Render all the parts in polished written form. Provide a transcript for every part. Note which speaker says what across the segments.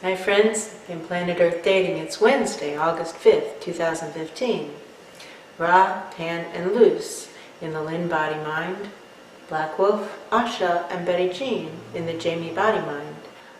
Speaker 1: Hi friends, in Planet Earth Dating, it's Wednesday, August 5th, 2015. Ra, Pan, and Luce in the Lynn-Body-Mind, Black Wolf, Asha, and Betty Jean in the Jamie Body-Mind.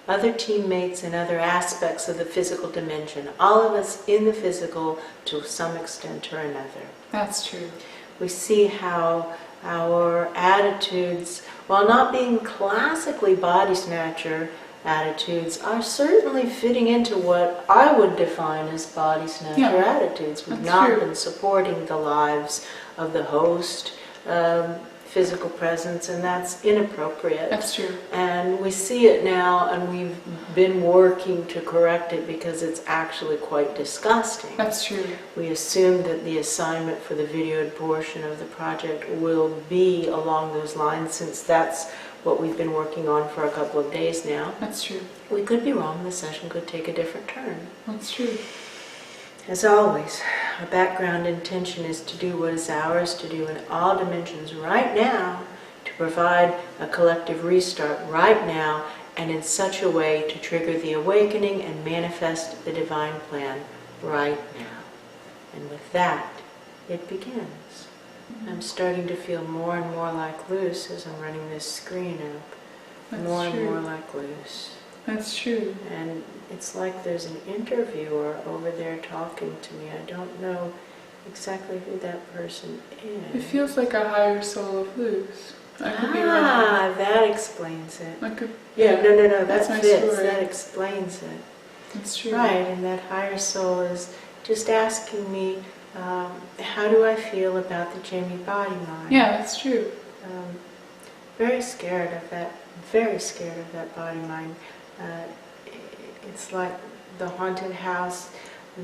Speaker 1: Other teammates in other aspects of the physical dimension, all of us in the physical to some extent or another.
Speaker 2: That's true.
Speaker 1: We see how our attitudes, while not being classically body-snatcher attitudes, are certainly fitting into what I would define as body-snatcher attitudes. We've not been supporting the lives of the host, physical presence, and that's inappropriate.
Speaker 2: That's true.
Speaker 1: And we see it now, and we've been working to correct it because it's actually quite disgusting.
Speaker 2: That's true.
Speaker 1: We assume that the assignment for the videoed portion of the project will be along those lines, since that's what we've been working on for a couple of days now.
Speaker 2: That's true.
Speaker 1: We could be wrong. The session could take a different turn.
Speaker 2: That's true.
Speaker 1: As always, our background intention is to do what is ours to do in all dimensions right now, to provide a collective restart right now, and in such a way to trigger the awakening and manifest the divine plan right now. And with that, it begins. I'm starting to feel more and more like Luce as I'm running this screen up.
Speaker 2: That's
Speaker 1: more
Speaker 2: true.
Speaker 1: and more like Luce.
Speaker 2: That's true.
Speaker 1: And it's like there's an interviewer over there talking to me. I don't know exactly who that person is.
Speaker 2: It feels like a higher soul of Luce. I could be wrong.
Speaker 1: That explains it.
Speaker 2: I could,
Speaker 1: No,
Speaker 2: that's
Speaker 1: that
Speaker 2: my
Speaker 1: fits.
Speaker 2: story.
Speaker 1: That explains it.
Speaker 2: That's true.
Speaker 1: Right, and that higher soul is just asking me, how do I feel about the Jamie Body-Mind?
Speaker 2: Yeah, that's true.
Speaker 1: Very scared of that. Very scared of that body-mind. It's like the haunted house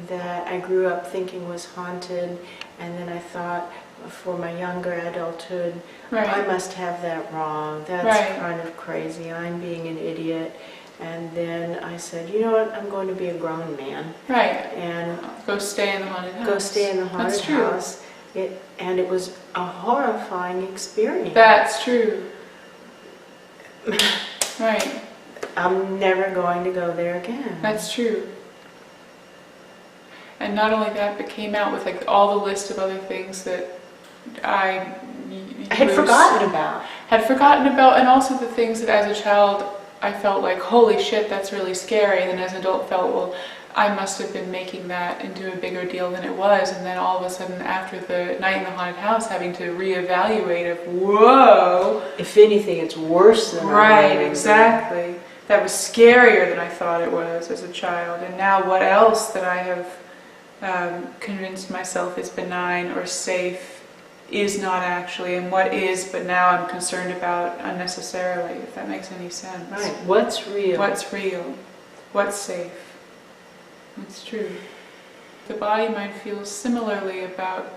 Speaker 1: that I grew up thinking was haunted, and then I thought for my younger adulthood, I must have that wrong. That's kind of crazy. I'm being an idiot. And then I said, you know what, I'm going to be a grown man.
Speaker 2: Right.
Speaker 1: And
Speaker 2: go stay in the haunted house.
Speaker 1: Go stay in the haunted
Speaker 2: That's true.
Speaker 1: house. And it was a horrifying experience.
Speaker 2: That's true. Right.
Speaker 1: I'm never going to go there again.
Speaker 2: That's true. And not only that, but came out with like all the list of other things that I
Speaker 1: had forgotten about.
Speaker 2: And also the things that as a child I felt like, holy shit, that's really scary. And then as an adult felt, well, I must have been making that into a bigger deal than it was. And then all of a sudden, after the night in the haunted house, having to reevaluate of, whoa.
Speaker 1: If anything, it's worse than
Speaker 2: Right, exactly. That was scarier than I thought it was as a child. And now what else that I have convinced myself is benign or safe is not actually, and what is, but now I'm concerned about unnecessarily, if that makes any sense.
Speaker 1: Right. What's real?
Speaker 2: What's real? What's safe? That's true. The body-mind feels similarly about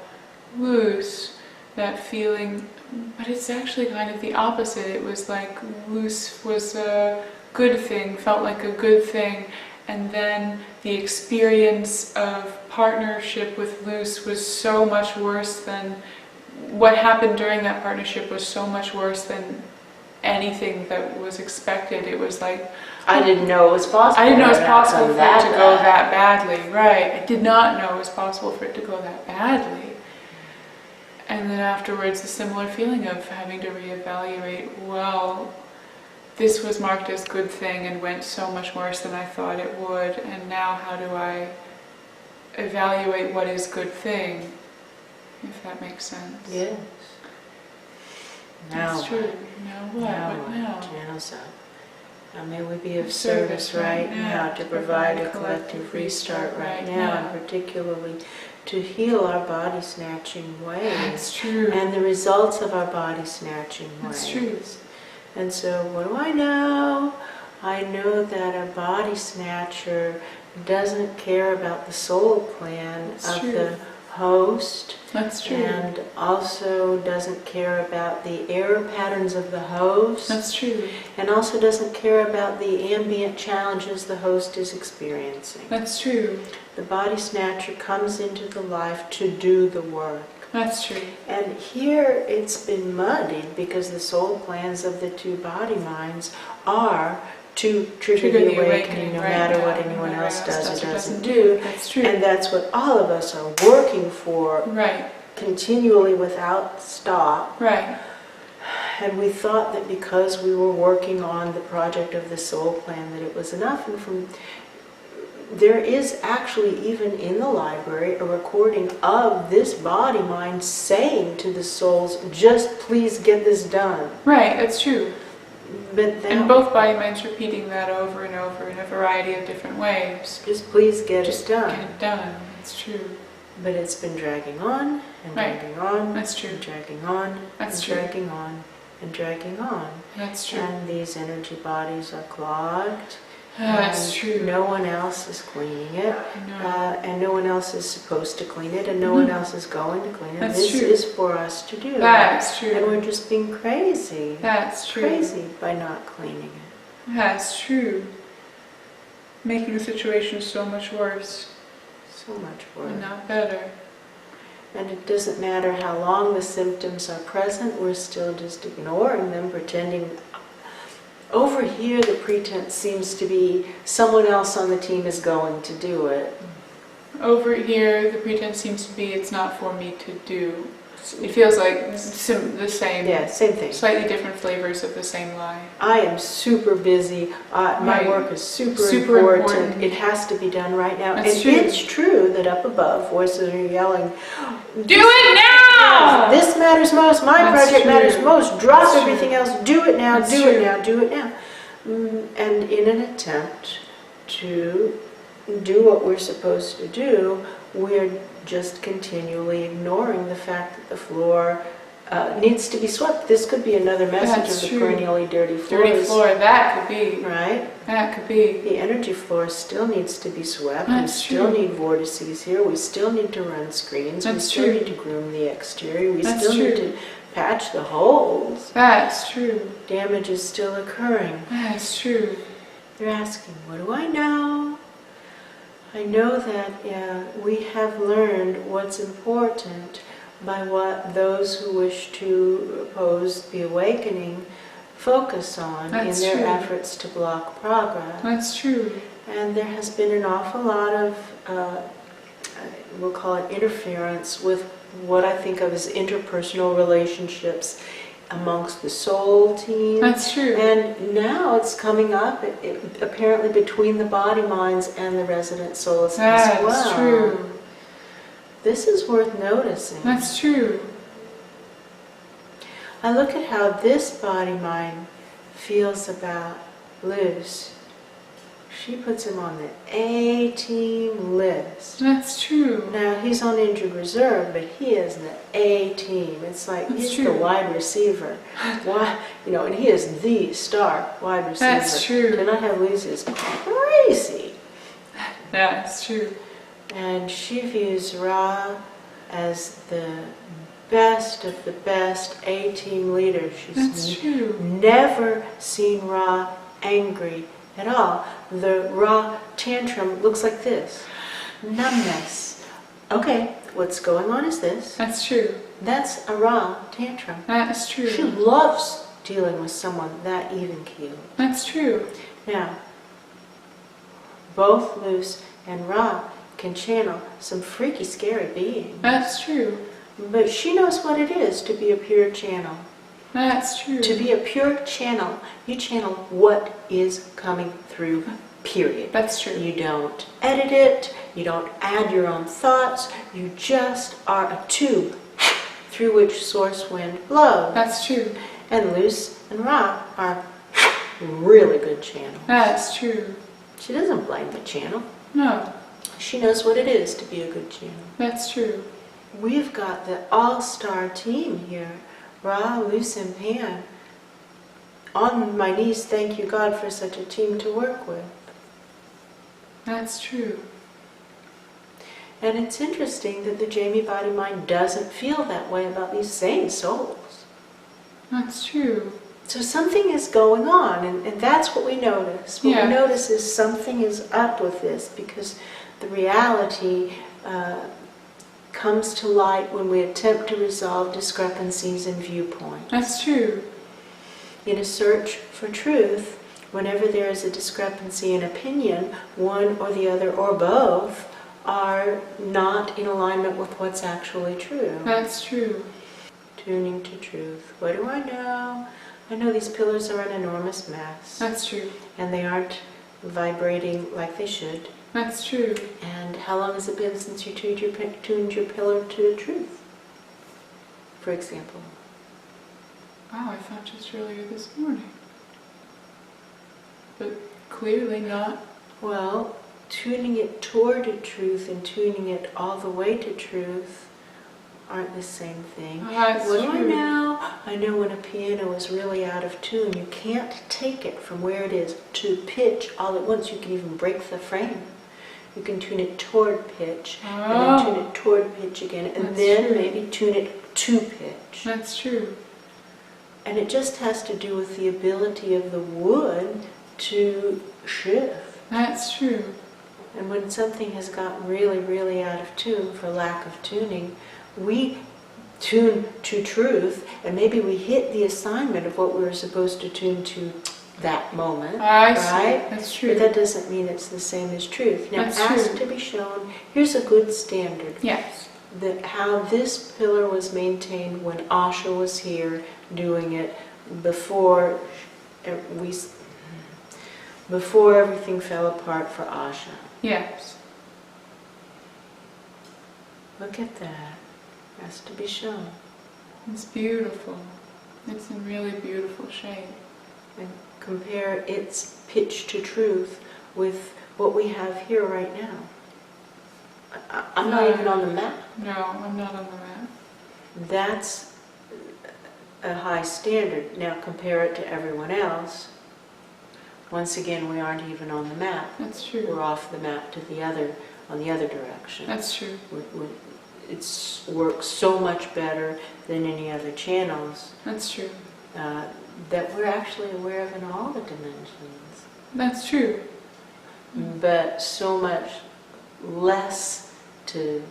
Speaker 2: Luce, that feeling, but it's actually kind of the opposite. It was like Luce was a good thing, felt like a good thing, and then the experience of partnership with Luce was so much worse than what happened during that partnership was so much worse than anything that was expected. It was like,
Speaker 1: I didn't know it was possible.
Speaker 2: I didn't know it was possible for it to go that badly. Right. I did not know it was possible for it to go that badly. And then afterwards, the similar feeling of having to reevaluate, well, this was marked as good thing and went so much worse than I thought it would. And now how do I evaluate what is good thing? If that makes sense.
Speaker 1: Yes. Now
Speaker 2: That's true. Now what? What now?
Speaker 1: Channels up. Now may we be of service right now to provide a collective restart right now, and particularly to heal our body-snatching ways.
Speaker 2: That's true.
Speaker 1: And the results of our body-snatching ways.
Speaker 2: That's true.
Speaker 1: And so what do I know? I know that a body-snatcher doesn't care about the soul plan of the host.
Speaker 2: That's true.
Speaker 1: And also doesn't care about the error patterns of the host.
Speaker 2: That's true.
Speaker 1: And also doesn't care about the ambient challenges the host is experiencing.
Speaker 2: That's true.
Speaker 1: The body-snatcher comes into the life to do the work.
Speaker 2: That's true.
Speaker 1: And here it's been muddied because the soul plans of the two body minds are to trigger the awakening, no matter what anyone else does or doesn't do.
Speaker 2: That's true.
Speaker 1: And that's what all of us are working for,
Speaker 2: Right.
Speaker 1: continually without stop.
Speaker 2: Right.
Speaker 1: And we thought that because we were working on the project of the soul plan that it was enough. And there is actually, even in the library, a recording of this body-mind saying to the souls, just please get this done.
Speaker 2: Right, that's true.
Speaker 1: But then,
Speaker 2: And both body-minds repeating that over and over in a variety of different ways.
Speaker 1: just please get
Speaker 2: Just
Speaker 1: it done.
Speaker 2: get it done. It's true.
Speaker 1: But it's been dragging on and
Speaker 2: Right.
Speaker 1: dragging on.
Speaker 2: That's true.
Speaker 1: And dragging on
Speaker 2: That's
Speaker 1: and
Speaker 2: true.
Speaker 1: dragging on and dragging on.
Speaker 2: That's true.
Speaker 1: And these energy bodies are clogged.
Speaker 2: That's
Speaker 1: and
Speaker 2: true.
Speaker 1: No one else is cleaning it.
Speaker 2: No.
Speaker 1: And no one else is supposed to clean it, and no one else is going to clean it.
Speaker 2: That's
Speaker 1: This
Speaker 2: true.
Speaker 1: is for us to do.
Speaker 2: That's true.
Speaker 1: And we're just being crazy.
Speaker 2: That's true.
Speaker 1: Crazy by not cleaning it.
Speaker 2: That's true. Making the situation so much worse
Speaker 1: So much worse.
Speaker 2: and not better.
Speaker 1: And it doesn't matter how long the symptoms are present, we're still just ignoring them, pretending. Over here, the pretense seems to be someone else on the team is going to do it.
Speaker 2: Over here, the pretense seems to be it's not for me to do. It feels like the same,
Speaker 1: Yeah, same thing.
Speaker 2: slightly different flavors of the same lie.
Speaker 1: I am super busy. My
Speaker 2: Right.
Speaker 1: work is super
Speaker 2: Super
Speaker 1: important.
Speaker 2: important.
Speaker 1: It has to be done right now.
Speaker 2: That's
Speaker 1: and
Speaker 2: true.
Speaker 1: it's true that up above, voices are yelling,
Speaker 2: Do it now!
Speaker 1: this matters most, my
Speaker 2: That's
Speaker 1: project
Speaker 2: true.
Speaker 1: matters most, drop
Speaker 2: That's
Speaker 1: everything
Speaker 2: true.
Speaker 1: else, do it now,
Speaker 2: That's
Speaker 1: do
Speaker 2: true.
Speaker 1: it now, do it now. And in an attempt to do what we're supposed to do, we're just continually ignoring the fact that the floor needs to be swept. This could be another message
Speaker 2: That's
Speaker 1: of the
Speaker 2: true.
Speaker 1: perennially dirty floors.
Speaker 2: Dirty floor, that could be.
Speaker 1: Right?
Speaker 2: That could be.
Speaker 1: The energy floor still needs to be swept.
Speaker 2: That's
Speaker 1: we still
Speaker 2: true.
Speaker 1: need vortices here. We still need to run screens. We
Speaker 2: That's
Speaker 1: still
Speaker 2: true.
Speaker 1: need to groom the exterior. We
Speaker 2: That's
Speaker 1: still need
Speaker 2: true.
Speaker 1: to patch the holes.
Speaker 2: That's true.
Speaker 1: Damage is still occurring.
Speaker 2: That's true.
Speaker 1: You're asking, what do I know? I know that we have learned what's important by what those who wish to oppose the awakening focus on
Speaker 2: That's
Speaker 1: in their
Speaker 2: true.
Speaker 1: efforts to block progress.
Speaker 2: That's true.
Speaker 1: And there has been an awful lot of, we'll call it interference with what I think of as interpersonal relationships amongst the soul team.
Speaker 2: That's true.
Speaker 1: And now it's coming up, apparently between the body minds and the resident souls as well.
Speaker 2: That's true.
Speaker 1: This is worth noticing.
Speaker 2: That's true.
Speaker 1: I look at how this body mind feels about Luce. She puts him on the A-team list.
Speaker 2: That's true.
Speaker 1: Now, he's on injured reserve, but he is the A-team. It's like
Speaker 2: That's
Speaker 1: he's
Speaker 2: true.
Speaker 1: the wide receiver. Why, and he is the star wide receiver.
Speaker 2: That's true.
Speaker 1: To not have Luce is crazy.
Speaker 2: That's true.
Speaker 1: And she views Ra as the best of the best A-team leader.
Speaker 2: That's
Speaker 1: She's
Speaker 2: true.
Speaker 1: never seen Ra angry at all. The Ra tantrum looks like this. Numbness. Okay, what's going on is this.
Speaker 2: That's true.
Speaker 1: That's a Ra tantrum.
Speaker 2: That's
Speaker 1: She
Speaker 2: true.
Speaker 1: loves dealing with someone that even-keeled.
Speaker 2: That's true.
Speaker 1: Now, both Luce and Ra can channel some freaky, scary beings.
Speaker 2: That's true.
Speaker 1: But she knows what it is to be a pure channel.
Speaker 2: That's true.
Speaker 1: To be a pure channel, you channel what is coming through, period.
Speaker 2: That's true.
Speaker 1: You don't edit it, you don't add your own thoughts, you just are a tube through which source wind blows.
Speaker 2: That's true.
Speaker 1: And Luce and Ra are really good channels.
Speaker 2: That's true.
Speaker 1: She doesn't blame the channel.
Speaker 2: No,
Speaker 1: She knows what it is to be a good channel.
Speaker 2: that's true.
Speaker 1: We've got the all-star team here. Ra, Luce, and Pan. On my knees, thank you God for such a team to work with.
Speaker 2: That's true.
Speaker 1: And it's interesting that the Jamie Body-Mind doesn't feel that way about these same souls.
Speaker 2: That's true.
Speaker 1: So something is going on, and that's what we notice. What
Speaker 2: Yeah.
Speaker 1: we notice is something is up with this, because the reality comes to light when we attempt to resolve discrepancies in viewpoint.
Speaker 2: That's true.
Speaker 1: In a search for truth, Whenever there is a discrepancy in opinion, one or the other or both are not in alignment with what's actually true.
Speaker 2: That's true.
Speaker 1: Tuning to truth. What do I know? I know these pillars are an enormous mess.
Speaker 2: That's true.
Speaker 1: And they aren't vibrating like they should.
Speaker 2: That's true.
Speaker 1: And how long has it been since you tuned your pillar to truth? For example.
Speaker 2: Wow, I thought just earlier this morning. But clearly not.
Speaker 1: Well, tuning it toward truth and tuning it all the way to truth aren't the same thing.
Speaker 2: That's
Speaker 1: What do I
Speaker 2: true.
Speaker 1: know? I know when a piano is really out of tune, you can't take it from where it is to pitch all at once. You can even break the frame. You can tune it toward pitch, and then tune it toward pitch again, and
Speaker 2: That's
Speaker 1: then
Speaker 2: true.
Speaker 1: maybe tune it to pitch.
Speaker 2: That's true.
Speaker 1: And it just has to do with the ability of the wood to shift.
Speaker 2: That's true.
Speaker 1: And when something has gotten really, really out of tune for lack of tuning, we tune to truth, and maybe we hit the assignment of what we were supposed to tune to that moment.
Speaker 2: I
Speaker 1: right?
Speaker 2: see. That's true.
Speaker 1: But that doesn't mean it's the same as truth. Now,
Speaker 2: That's
Speaker 1: ask
Speaker 2: true.
Speaker 1: to be shown, here's a good standard.
Speaker 2: Yes.
Speaker 1: That how this pillar was maintained when Asha was here doing it before everything fell apart for Asha.
Speaker 2: Yes.
Speaker 1: Look at that. Has to be shown.
Speaker 2: It's beautiful. It's in really beautiful shape.
Speaker 1: And compare its pitch to truth with what we have here right now. I'm not even on the map.
Speaker 2: No, I'm not on the map.
Speaker 1: That's a high standard. Now compare it to everyone else. Once again, we aren't even on the map.
Speaker 2: That's true.
Speaker 1: We're off the map to the other, on the other direction.
Speaker 2: That's true.
Speaker 1: It works so much better than any other channels
Speaker 2: That's true.
Speaker 1: that we're actually aware of in all the dimensions.
Speaker 2: That's true.
Speaker 1: But so much less to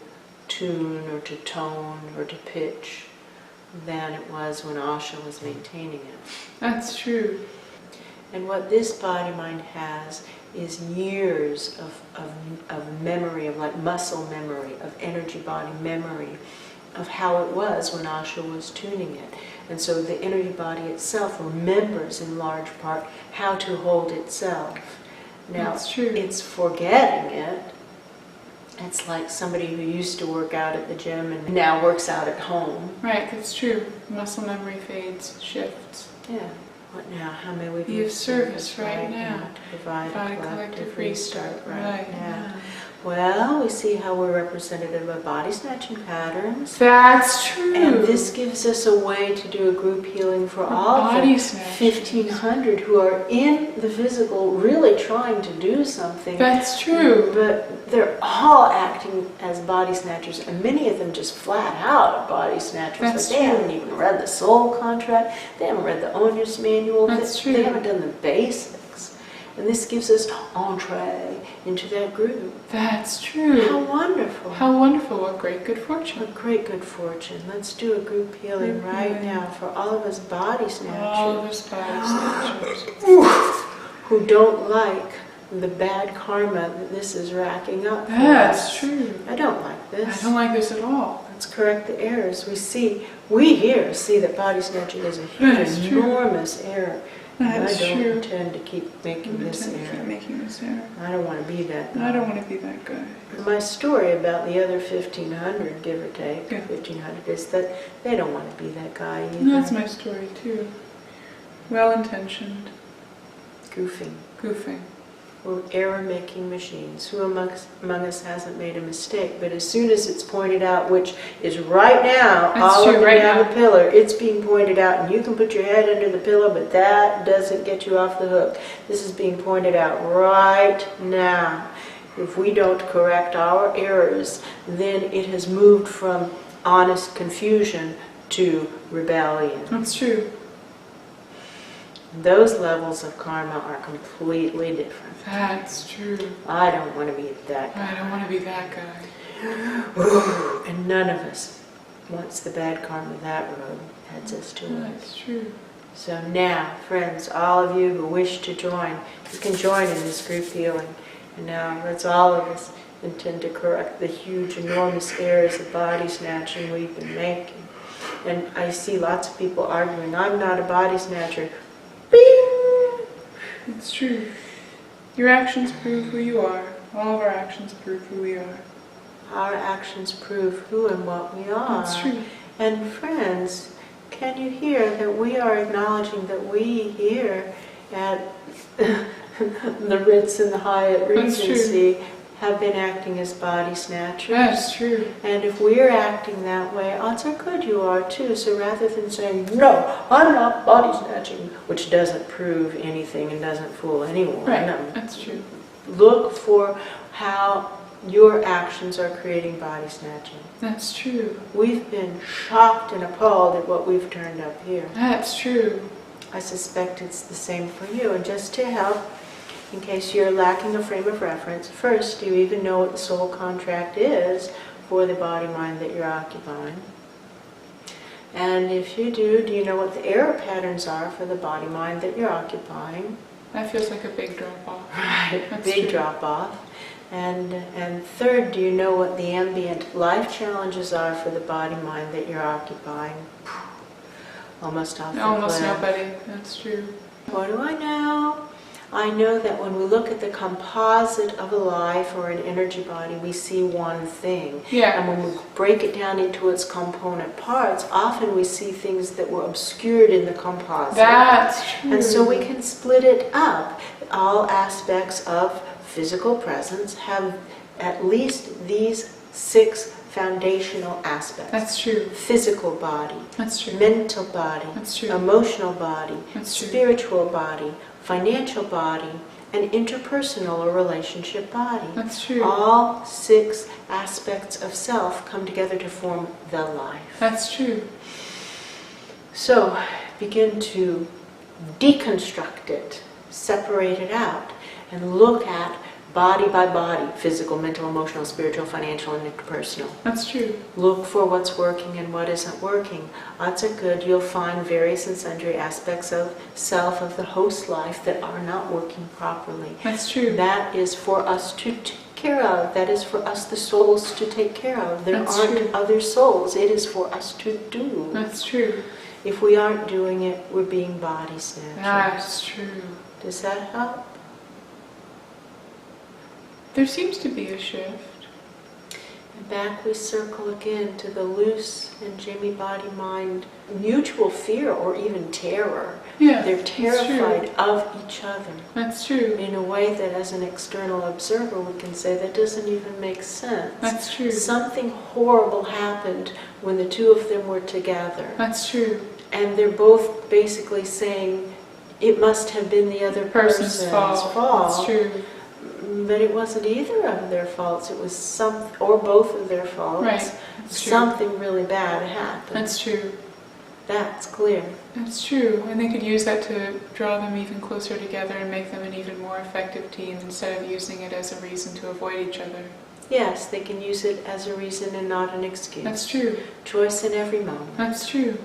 Speaker 1: tune or to tone or to pitch than it was when Asha was maintaining it.
Speaker 2: That's true.
Speaker 1: And what this body-mind has is years of memory, of like muscle memory, of energy body memory, of how it was when Asha was tuning it. And so the energy body itself remembers in large part how to hold itself. Now,
Speaker 2: That's true.
Speaker 1: it's forgetting it. It's like somebody who used to work out at the gym and now works out at home.
Speaker 2: Right, that's true. Muscle memory fades, shifts.
Speaker 1: Yeah. What now? How may we
Speaker 2: Be of service right now
Speaker 1: to provide
Speaker 2: Provide
Speaker 1: a collective restart right now?
Speaker 2: now.
Speaker 1: Well, we see how we're representative of body-snatching patterns.
Speaker 2: That's true.
Speaker 1: And this gives us a way to do a group healing for all the
Speaker 2: Body-Snatchers.
Speaker 1: 1,500 who are in the physical really trying to do something.
Speaker 2: That's true.
Speaker 1: But they're all acting as body snatchers, and many of them just flat out body snatchers.
Speaker 2: That's
Speaker 1: Like they
Speaker 2: true.
Speaker 1: haven't even read the soul contract, they haven't read the owner's manual,
Speaker 2: That's
Speaker 1: they
Speaker 2: true.
Speaker 1: haven't done the basics. And this gives us entree into that group.
Speaker 2: That's true.
Speaker 1: How wonderful.
Speaker 2: How wonderful. What great good
Speaker 1: A
Speaker 2: fortune.
Speaker 1: great good fortune. Let's do a group healing
Speaker 2: Group
Speaker 1: right
Speaker 2: healing.
Speaker 1: now for all of us body
Speaker 2: All
Speaker 1: snatchers
Speaker 2: of us body-snatchers.
Speaker 1: who don't like the bad karma that this is racking up for
Speaker 2: That's
Speaker 1: us.
Speaker 2: true.
Speaker 1: I don't like this.
Speaker 2: I don't like this at all.
Speaker 1: Let's correct the errors. We here see that body snatching is a
Speaker 2: That's
Speaker 1: huge,
Speaker 2: true.
Speaker 1: enormous error. And
Speaker 2: That's
Speaker 1: I don't
Speaker 2: true.
Speaker 1: intend to keep making this
Speaker 2: Keep
Speaker 1: error.
Speaker 2: making this error.
Speaker 1: I don't want to be that guy.
Speaker 2: I don't want to be that guy.
Speaker 1: My story about the other 1,500, give or take,
Speaker 2: Yeah.
Speaker 1: 1,500, is that they don't want to be that guy either.
Speaker 2: And that's my story too. Well-intentioned.
Speaker 1: Goofing.
Speaker 2: Goofing.
Speaker 1: We're error-making machines. Who among us hasn't made a mistake? But as soon as it's pointed out, which is right now,
Speaker 2: That's
Speaker 1: all
Speaker 2: true,
Speaker 1: up and
Speaker 2: right
Speaker 1: down
Speaker 2: now.
Speaker 1: the pillar, it's being pointed out, and you can put your head under the pillow, but that doesn't get you off the hook. This is being pointed out right now. If we don't correct our errors, then it has moved from honest confusion to rebellion.
Speaker 2: That's true.
Speaker 1: Those levels of karma are completely different.
Speaker 2: That's true.
Speaker 1: I don't want to be that guy.
Speaker 2: I don't want to be that guy.
Speaker 1: And none of us wants the bad karma that road heads us to it.
Speaker 2: That's true.
Speaker 1: So now, friends, all of you who wish to join, you can join in this group healing. And now let's all of us intend to correct the huge, enormous errors of body snatching we've been making. And I see lots of people arguing, I'm not a body snatcher. Bing!
Speaker 2: It's true. Your actions prove who you are. All of our actions prove who we are.
Speaker 1: Our actions prove who and what we are.
Speaker 2: That's true.
Speaker 1: And friends, can you hear that we are acknowledging that we here at the Ritz and the Hyatt Regency have been acting as body snatchers?
Speaker 2: That's true.
Speaker 1: And if we're acting that way, odds are good you are too. So rather than saying, no, I'm not body snatching, which doesn't prove anything and doesn't fool anyone.
Speaker 2: Right,
Speaker 1: No.
Speaker 2: that's true.
Speaker 1: Look for how your actions are creating body snatching.
Speaker 2: That's true.
Speaker 1: We've been shocked and appalled at what we've turned up here.
Speaker 2: That's true.
Speaker 1: I suspect it's the same for you. And just to help, in case you're lacking a frame of reference, first, do you even know what the soul contract is for the body-mind that you're occupying? And if you do you know what the error patterns are for the body-mind that you're occupying?
Speaker 2: That feels like a big drop-off.
Speaker 1: Right,
Speaker 2: That's
Speaker 1: big
Speaker 2: true.
Speaker 1: drop-off. And third, do you know what the ambient life challenges are for the body-mind that you're occupying? Almost off the
Speaker 2: Almost
Speaker 1: cliff.
Speaker 2: nobody. That's true.
Speaker 1: What do I know? I know that when we look at the composite of a life or an energy body, we see one thing.
Speaker 2: Yeah.
Speaker 1: And when we break it down into its component parts, often we see things that were obscured in the composite.
Speaker 2: That's true.
Speaker 1: And so we can split it up. All aspects of physical presence have at least these 6 foundational aspects.
Speaker 2: That's true.
Speaker 1: Physical body,
Speaker 2: That's true.
Speaker 1: mental body,
Speaker 2: That's true.
Speaker 1: emotional body,
Speaker 2: That's true.
Speaker 1: spiritual body, financial body, and interpersonal or relationship body.
Speaker 2: That's true.
Speaker 1: All 6 aspects of self come together to form the life.
Speaker 2: That's true.
Speaker 1: So begin to deconstruct it, separate it out, and look at body by body, physical, mental, emotional, spiritual, financial, and interpersonal.
Speaker 2: That's true.
Speaker 1: Look for what's working and what isn't working. Odds are good you'll find various and sundry aspects of self, of the host life, that are not working properly.
Speaker 2: That's true.
Speaker 1: That is for us to take care of. That is for us, the souls, to take care of. There
Speaker 2: That's
Speaker 1: aren't
Speaker 2: true.
Speaker 1: other souls. It is for us to do.
Speaker 2: That's true.
Speaker 1: If we aren't doing it, we're being body snatchers.
Speaker 2: That's true.
Speaker 1: Does that help?
Speaker 2: There seems to be a shift.
Speaker 1: And back we circle again to the Luce and Jimmy Body-Mind mutual fear or even terror.
Speaker 2: Yeah,
Speaker 1: They're
Speaker 2: that's
Speaker 1: terrified
Speaker 2: true.
Speaker 1: of each other
Speaker 2: That's true.
Speaker 1: in a way that as an external observer we can say that doesn't even make sense.
Speaker 2: That's true.
Speaker 1: Something horrible happened when the two of them were together.
Speaker 2: That's true.
Speaker 1: And they're both basically saying it must have been the other person's fault.
Speaker 2: That's true.
Speaker 1: But it wasn't either of their faults. It was or both of their faults.
Speaker 2: Right. That's true.
Speaker 1: Something really bad happened.
Speaker 2: That's true.
Speaker 1: That's clear.
Speaker 2: That's true. And they could use that to draw them even closer together and make them an even more effective team instead of using it as a reason to avoid each other.
Speaker 1: Yes, they can use it as a reason and not an excuse.
Speaker 2: That's true.
Speaker 1: Choice in every moment.
Speaker 2: That's true.